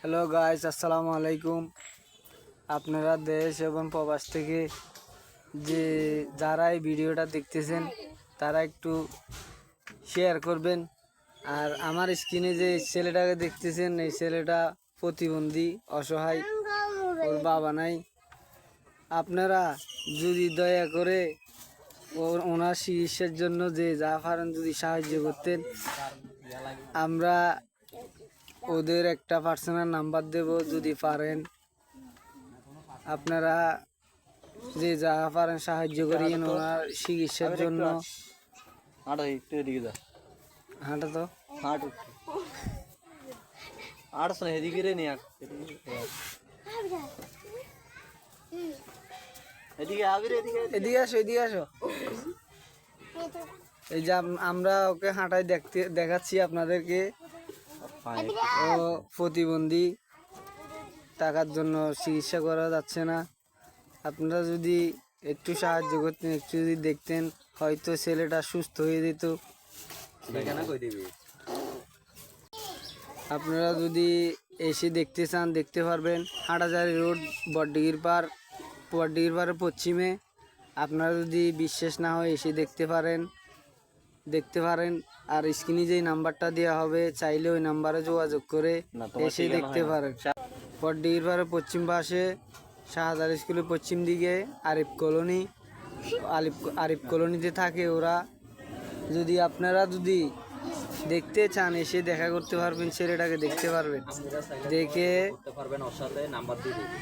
Hello guys, আসসালামু আলাইকুম। আপনারা দেশ এবং প্রবাস থেকে যারা এই ভিডিওটা দেখতেছেন তারা একটু শেয়ার করবেন। আর আমার স্ক্রিনে যে ছেলেটাকে দেখতেছেন, এই ছেলেটা প্রতিবন্ধী, অসহায়, ওর বাবা নাই। আপনারা যদি দয়া করে ওনার চিকিৎসার জন্য যে যা পারেন যদি সাহায্য করতেন, আমরা ওদের একটা পার্সোনাল নাম্বার দেব। যদি পারেন আপনারা যে যা পারেন সাহায্য করিয়েন ওনার চিকিৎসার জন্য। হাঁটা তো এদিকে আসো, এদিকে আসো। এই যে আমরা ওকে হাঁটায় দেখাচ্ছি আপনাদেরকে। ও প্রতিবন্ধী, টাকার জন্য চিকিৎসা করা যাচ্ছে না। আপনারা যদি একটু সাহায্য করতেন, একটু যদি দেখতেন, হয়তো ছেলেটা সুস্থ হয়ে যেত। আপনারা যদি এসে দেখতে চান দেখতে পারবেন। হাটাজারি রোড, বড়ডিগির পাড়ের পশ্চিমে। আপনারা যদি বিশ্বাস না হয় এসে দেখতে পারেন। আর স্ক্রিনে যেই নাম্বারটা দেওয়া হবে, চাইলে ওই নাম্বারে যোগাযোগ করে এসে দেখতে পারেন। বড়ডিগির পাড়ের পশ্চিম পাশে, শাহজাহার স্কুলের পশ্চিম দিকে আরিফ কলোনিতে থাকে ওরা। যদি আপনারা দেখতে চান এসে দেখা করতে পারবেন, ছেলেটাকে দেখতে পারবেন, দেখে ওর সাথে নাম্বার দিয়ে দিবি।